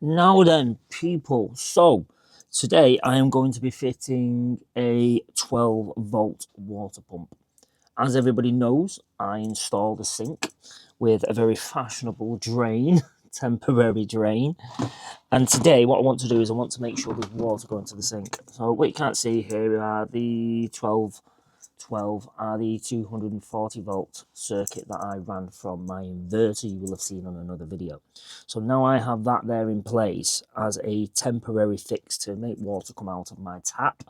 Now then, people, so today I am going to be fitting a 12-volt water pump. As everybody knows, I installed a sink with a very fashionable drain, temporary drain. And today what I want to do is I want to make sure there's water going to the sink. So what you can't see here are the 12 are the 240 volt circuit that I ran from my inverter you will have seen on another video. So now I have that there in place as a temporary fix to make water come out of my tap.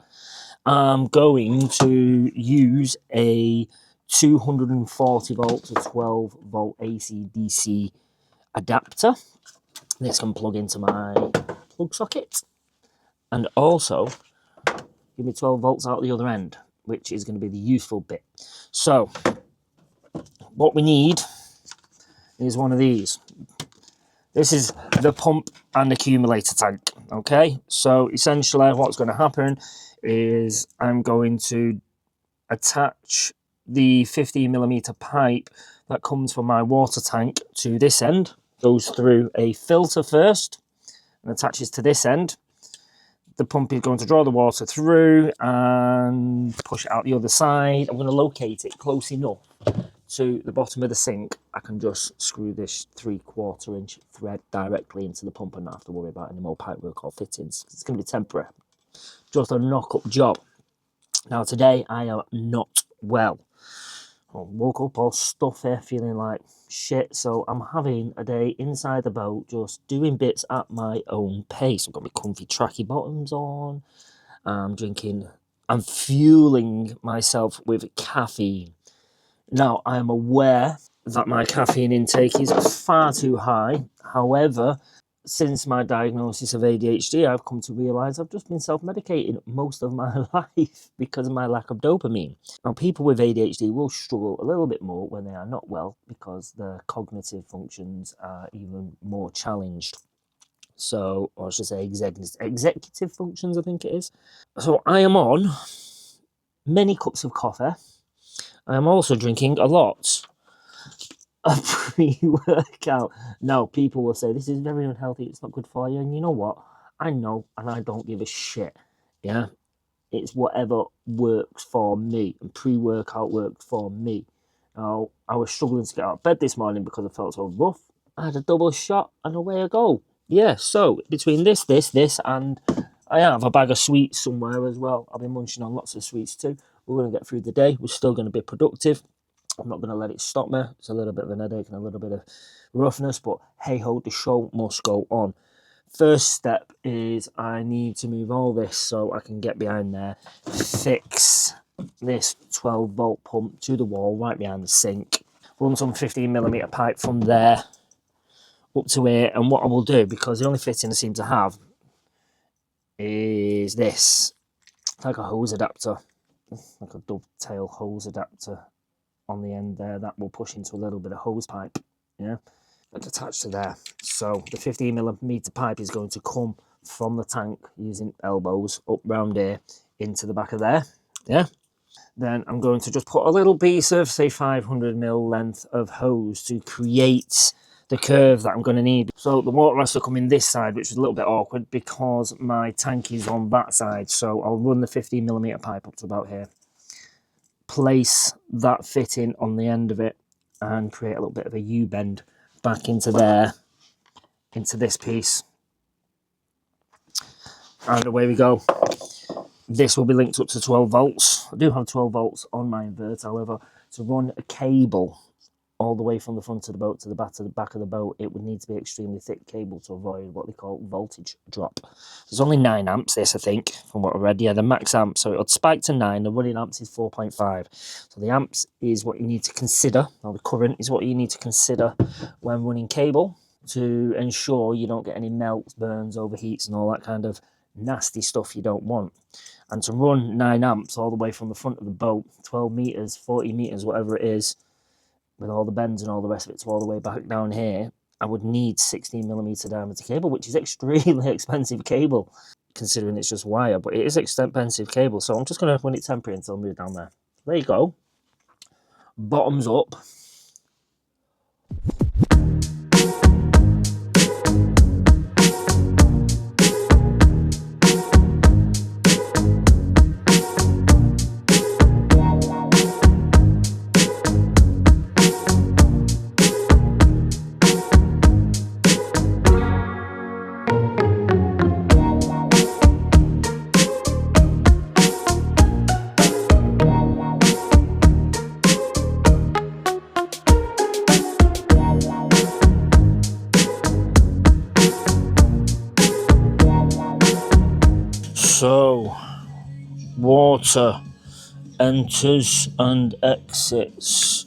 I'm going to use a 240 volt to 12 volt AC DC adapter. This can plug into my plug socket and also give me 12 volts out the other end, which is going to be the useful bit. So what we need is one of these. This is the pump and accumulator tank. Okay, so essentially what's going to happen is I'm going to attach the 15mm pipe that comes from my water tank to this end, goes through a filter first and attaches to this end. The pump is going to draw the water through and push it out the other side. I'm going to locate it close enough to the bottom of the sink. I can just screw this 3/4 inch thread directly into the pump and not have to worry about any more pipe work or fittings. It's going to be temporary. Just a knock-up job. Now today I am not well. I woke up all stuffy, feeling like shit, so I'm having a day inside the boat just doing bits at my own pace. I've got my comfy tracky bottoms on, I'm fueling myself with caffeine. Now I am aware that my caffeine intake is far too high. However, since my diagnosis of ADHD, I've come to realise I've just been self-medicating most of my life because of my lack of dopamine. Now, people with ADHD will struggle a little bit more when they are not well because their cognitive functions are even more challenged. So, or I should say executive functions, I think it is. So I am on many cups of coffee. I am also drinking a lot a pre-workout. Now, people will say, this is very unhealthy, it's not good for you. And you know what? I know, and I don't give a shit. Yeah? It's whatever works for me. And pre-workout worked for me. Now, I was struggling to get out of bed this morning because I felt so rough. I had a double shot, and away I go. Yeah, so between this, and I have a bag of sweets somewhere as well. I've been munching on lots of sweets too. We're going to get through the day. We're still going to be productive. I'm not going to let it stop me. It's a little bit of an headache and a little bit of roughness, but hey-ho, the show must go on. First step is I need to move all this so I can get behind there, fix this 12-volt pump to the wall right behind the sink, run some 15mm pipe from there up to here, and what I will do, because the only fitting I seem to have is this, like a hose adapter, like a dovetail hose adapter on the end there that will push into a little bit of hose pipe, yeah, that's attached to there. So the 15mm pipe is going to come from the tank using elbows up round here into the back of there, yeah. Then I'm going to just put a little piece of, say, 500mm length of hose to create the curve that I'm going to need. So the water has to come in this side, which is a little bit awkward because my tank is on that side. So I'll run the 15mm pipe up to about here, place that fitting on the end of it and create a little bit of a U-bend back into there, into this piece, and away we go. This will be linked up to 12 volts. I do have 12 volts on my inverter, however, to run a cable all the way from the front of the boat to the back of the boat, it would need to be extremely thick cable to avoid what they call voltage drop. There's only 9 amps, this, I think, from what I read. Yeah, the max amp, so it would spike to 9, the running amps is 4.5. So the amps is what you need to consider, or the current is what you need to consider when running cable to ensure you don't get any melts, burns, overheats, and all that kind of nasty stuff you don't want. And to run 9 amps all the way from the front of the boat, 12 meters, 40 meters, whatever it is, with all the bends and all the rest of it to all the way back down here, I would need 16mm diameter cable, which is extremely expensive cable, considering it's just wire, but it is expensive cable. So I'm just going to run it temporary until I move down there. There you go. Bottoms up. So, water enters and exits.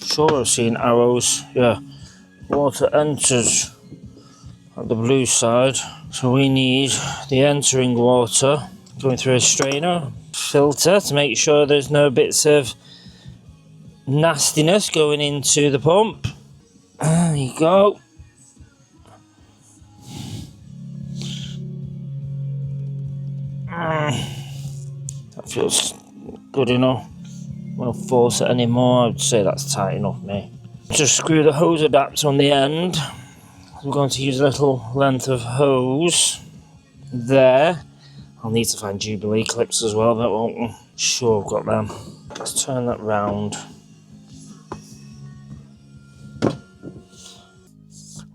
Sure, I've seen arrows. Yeah, water enters at the blue side. So we need the entering water going through a strainer, filter to make sure there's no bits of nastiness going into the pump. There you go. That feels good enough. I won't force it anymore. I'd say that's tight enough, mate. Just screw the hose adapter on the end. I'm going to use a little length of hose there. I'll need to find Jubilee clips as well. That won't. Sure, I've got them. Let's turn that round.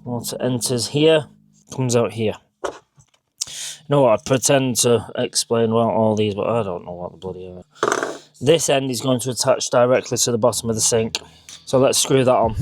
Water enters here, comes out here. You know what? I'd pretend to explain about all these, but I don't know what the bloody are. This end is going to attach directly to the bottom of the sink. So let's screw that on.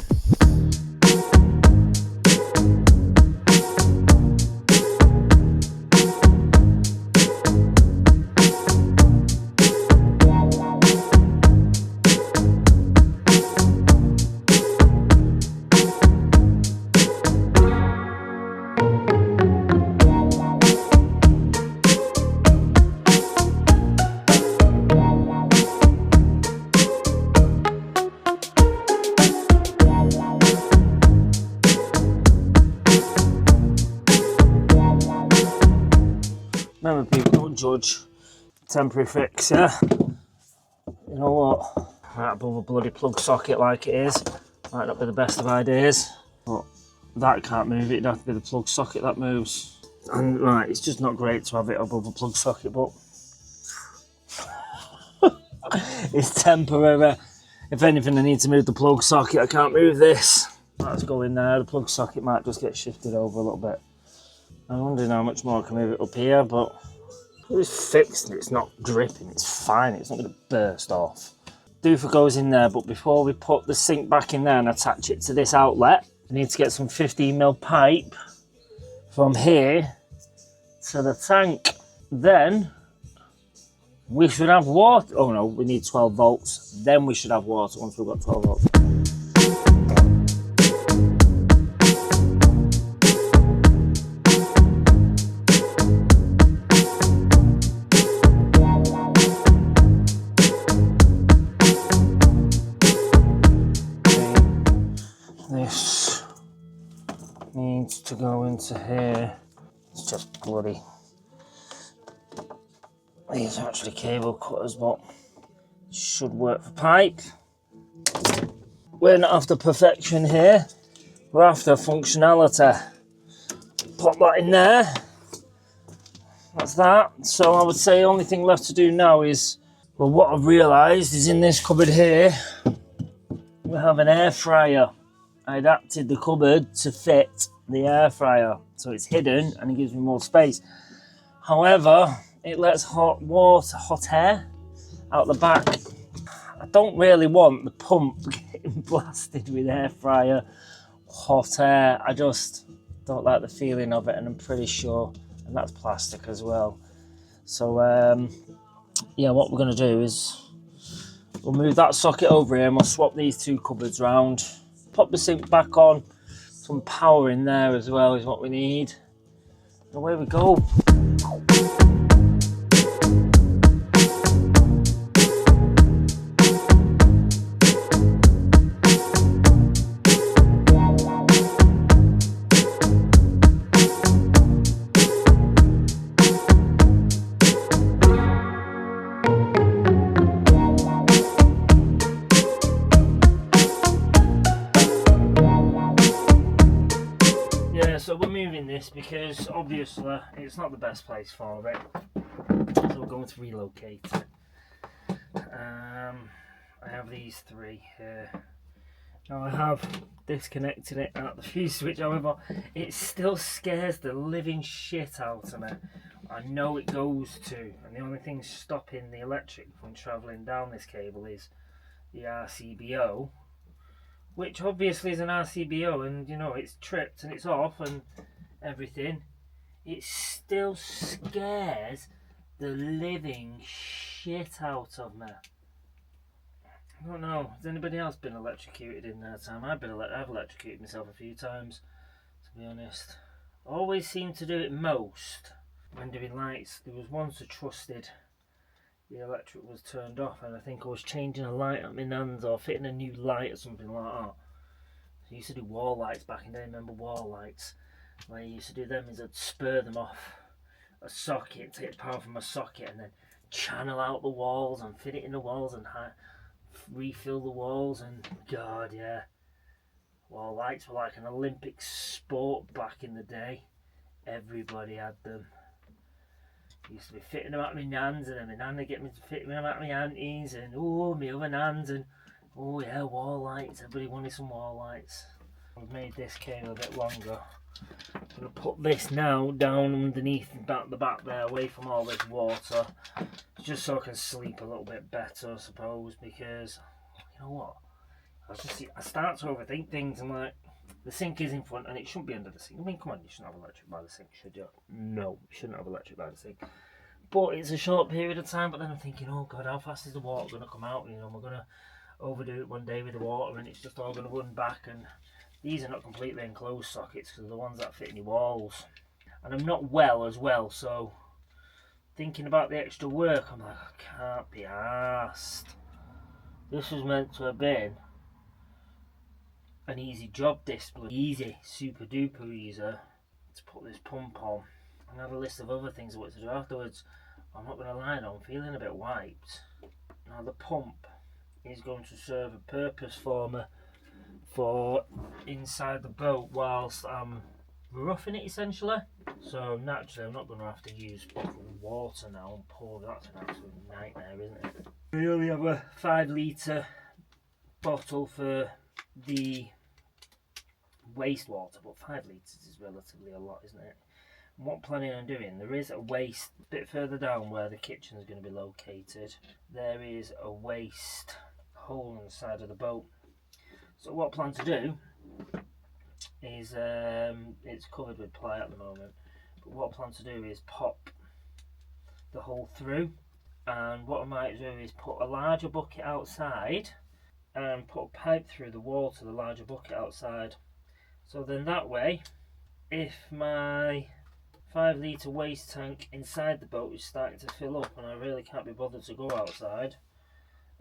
Remember, people, don't judge. Temporary fix, yeah? You know what? Right above a bloody plug socket like it is. Might not be the best of ideas, but that can't move. It'd have to be the plug socket that moves. And right, it's just not great to have it above a plug socket, but it's temporary. If anything, I need to move the plug socket. I can't move this. That's going there. The plug socket might just get shifted over a little bit. I'm wondering how much more I can move it up here, but it's fixed and it's not dripping, it's fine, it's not going to burst off. Doofer goes in there, but before we put the sink back in there and attach it to this outlet, I need to get some 15mm pipe from here to the tank. Then we should have water. Oh no, we need 12 volts. Then we should have water once we've got 12 volts. This needs to go into here. It's just bloody. These are actually cable cutters, but should work for pipe. We're not after perfection here, we're after functionality. Pop that in there. That's that. So I would say the only thing left to do now is, well, what I've realised is in this cupboard here, we have an air fryer. I adapted the cupboard to fit the air fryer, so it's hidden and it gives me more space. However, it lets hot air out the back. I don't really want the pump getting blasted with air fryer hot air. I just don't like the feeling of it, and I'm pretty sure, and that's plastic as well. So yeah, what we're going to do is we'll move that socket over here and we'll swap these two cupboards round. Pop the sink back on. Some power in there as well is what we need. And away we go. So we're moving this because obviously it's not the best place for it, so we're going to relocate it. I have these three here. Now I have disconnected it at the fuse switch, however it still scares the living shit out of me. I know it goes to, and the only thing stopping the electric from travelling down this cable is the RCBO, which obviously is an RCBO, and you know it's tripped and it's off and everything. It still scares the living shit out of me. I don't know. Has anybody else been electrocuted in their time? I've electrocuted myself a few times, to be honest. I always seem to do it most when doing lights. There was once I trusted the electric was turned off, and I think I was changing a light at my nan's or fitting a new light or something like that. I used to do wall lights back in the day. Remember wall lights? When I used to do them is I'd spur them off a socket, take the power from a socket, and then channel out the walls and fit it in the walls and refill the walls. And God, yeah, wall lights were like an Olympic sport back in the day. Everybody had them. Used to be fitting them at my nan's, and then my nan would get me to fit them at my auntie's, and oh, my other nan's, and oh yeah, wall lights. Everybody wanted some wall lights. I've made this cable a bit longer. I'm going to put this now down underneath the back there, away from all this water, just so I can sleep a little bit better, I suppose, because, you know what, I start to overthink things. I'm like, the sink is in front and it shouldn't be under the sink. I mean, come on, you shouldn't have electric by the sink, should you? No, you shouldn't have electric by the sink. But it's a short period of time, but then I'm thinking, oh God, how fast is the water going to come out? You know, we're going to overdo it one day with the water and it's just all going to run back. And these are not completely enclosed sockets because they're the ones that fit in your walls. And I'm not well as well, so thinking about the extra work, I'm like, I can't be arsed. This was meant to have been an easy job, display. Easy, super duper easy to put this pump on. And I had a list of other things I wanted to do afterwards. I'm not going to lie though, I'm feeling a bit wiped. Now the pump is going to serve a purpose for me for inside the boat whilst I'm roughing it essentially. So naturally I'm not going to have to use water now and pour. That's an absolute nightmare, isn't it? We only have a 5 litre bottle for the wastewater, but 5 litres is relatively a lot, isn't it? And what I'm planning on doing, there is a waste a bit further down where the kitchen is going to be located. There is a waste hole in the side of the boat. So what I plan to do is, it's covered with ply at the moment, but what I plan to do is pop the hole through, and what I might do is put a larger bucket outside and put a pipe through the wall to the larger bucket outside. So then that way, if my 5 litre waste tank inside the boat is starting to fill up and I really can't be bothered to go outside,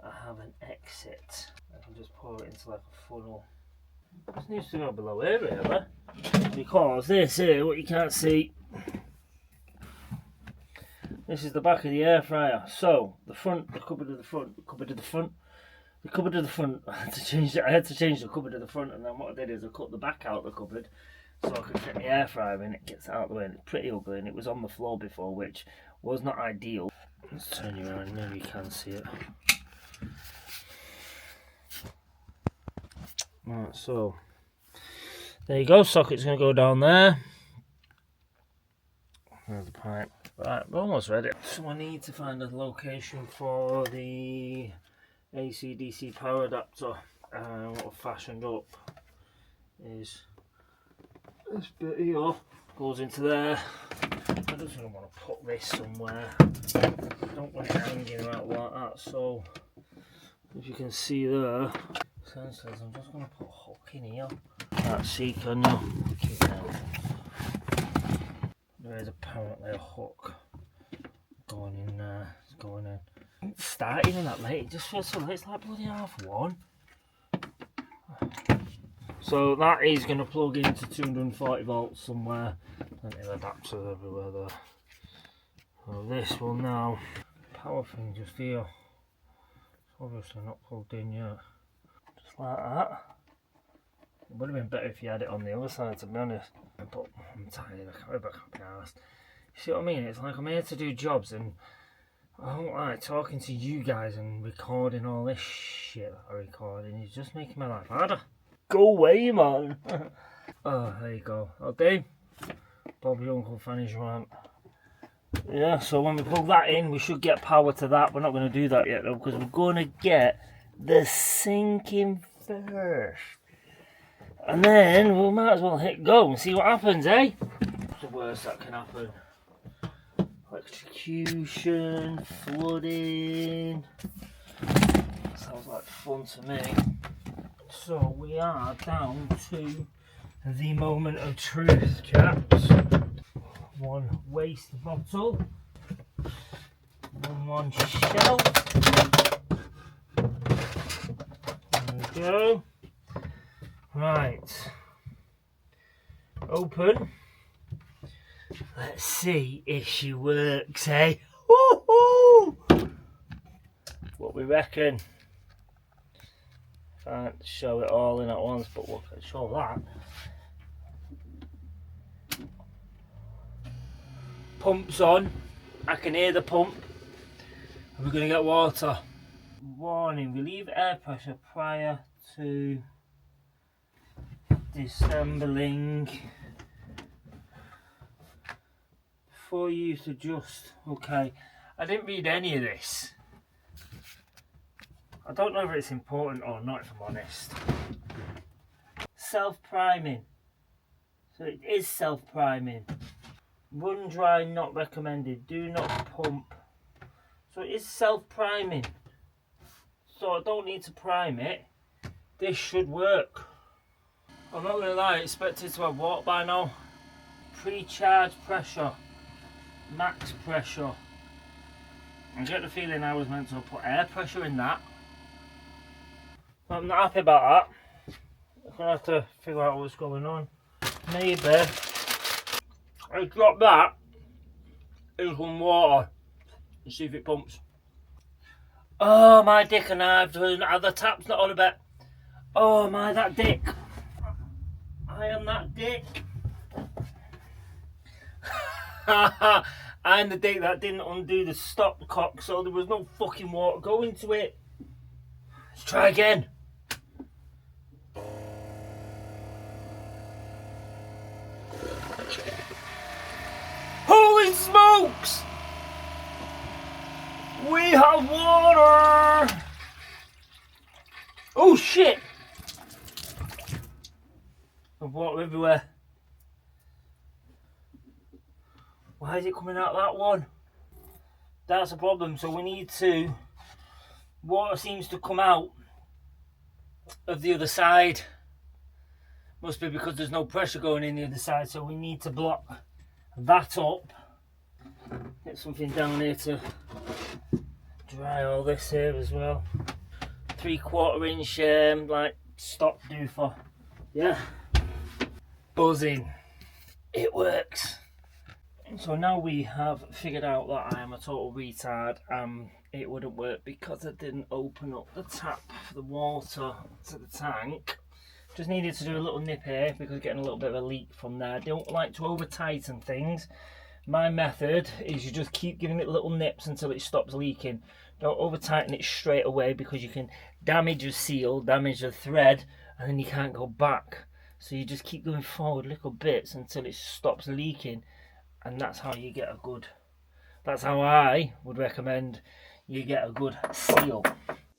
I have an exit. I can just pour it into like a funnel. This needs to go below here really, because this here, what you can't see, this is the back of the air fryer. So the front, the cupboard of the front, the cupboard of the front, the cupboard of the front, I had to change the cupboard of the front, and then what I did is I cut the back out of the cupboard so I could fit the air fryer in. It gets out of the way, and it's pretty ugly, and it was on the floor before, which was not ideal. Let's turn you around, now you can see it. Right, so there you go, socket's going to go down there. There's the pipe. Right, we're almost ready. So I need to find a location for the AC/DC power adapter. What I've fashioned up is this bit here, goes into there. I just want to put this somewhere. I don't want it hanging out like that, so if you can see there, sensors, I'm just going to put a hook in here. Can't see, can you? There is apparently a hook going in there. It's going in. It's starting in that late. It just feels so late. It's like bloody 1:30. So that is going to plug into 240 volts somewhere. Plenty of adapters everywhere there. So this will now, power thing just here. It's obviously not plugged in yet. Just like that. It would have been better if you had it on the other side, to be honest. But I'm tired, I can't be arsed. You see what I mean? It's like I'm here to do jobs, and I don't like talking to you guys and recording all this shit that I'm recording. It's just making my life harder. Go away, man. Oh, there you go. Okay. Bobby Uncle Fanny's rant. Yeah, so when we plug that in, we should get power to that. We're not going to do that yet, though, because we're going to get the sink in first. And then we might as well hit go and see what happens, eh? What's the worst that can happen? electrocution, flooding. Sounds like fun to me. So we are down to the moment of truth, chaps. One waste bottle, one shelf. There we go. Right. Open. Let's see if she works, eh? Woohoo! What we reckon? Can't show it all in at once, but we'll show that. Pump's on. I can hear the pump. We're going to get water. Warning, relieve air pressure prior to disassembling. Before you use adjust. Okay, I didn't read any of this. I don't know if it's important or not, if I'm honest. Self-priming. So it is self-priming. Run dry, not recommended. Do not pump. So it is self-priming. So I don't need to prime it. This should work. I'm not going to lie, I expected to have water by now. Pre-charge pressure. Max pressure. I get the feeling I was meant to put air pressure in that. I'm not happy about that. I'm going to have to figure out what's going on. Maybe I drop that in some water and see if it pumps. Oh my dick, and the tap's not on a bit. Oh my, that dick. I am that dick. I'm the dick that didn't undo the stopcock, so there was no fucking water going to it. Let's try again. Holy smokes! We have water! Oh shit! There's water everywhere. Why is it coming out that one? That's a problem, so we need to... Water seems to come out of the other side. Must be because there's no pressure going in the other side, so we need to block that up. Get something down here to dry all this here as well. 3/4 inch like stop doofer. Yeah. Buzzing. It works. So now we have figured out that I am a total retard. It wouldn't work because I didn't open up the tap for the water to the tank. Just needed to do a little nip here because getting a little bit of a leak from there. I don't like to over tighten things. My method is you just keep giving it little nips until it stops leaking. Don't over tighten it straight away because you can damage your seal, damage the thread, and then you can't go back. So you just keep going forward little bits until it stops leaking, and that's how you get a good, that's how I would recommend you get a good seal.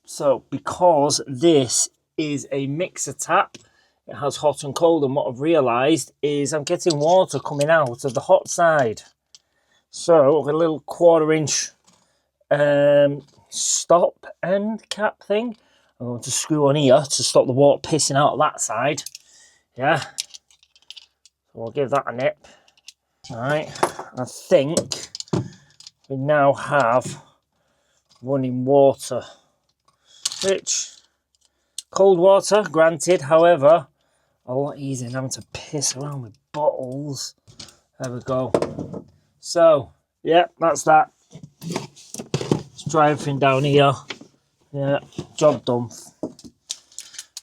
So because this is a mixer tap, it has hot and cold, and what I've realised is I'm getting water coming out of the hot side. So I've got a little 1/4 inch stop end cap thing. I'm going to screw on here to stop the water pissing out of that side. Yeah, so we'll give that a nip. Alright, I think we now have running water, which cold water, granted, however, a lot easier than having to piss around with bottles. There we go. So, yeah, that's that. Let's dry everything down here. Yeah, job done.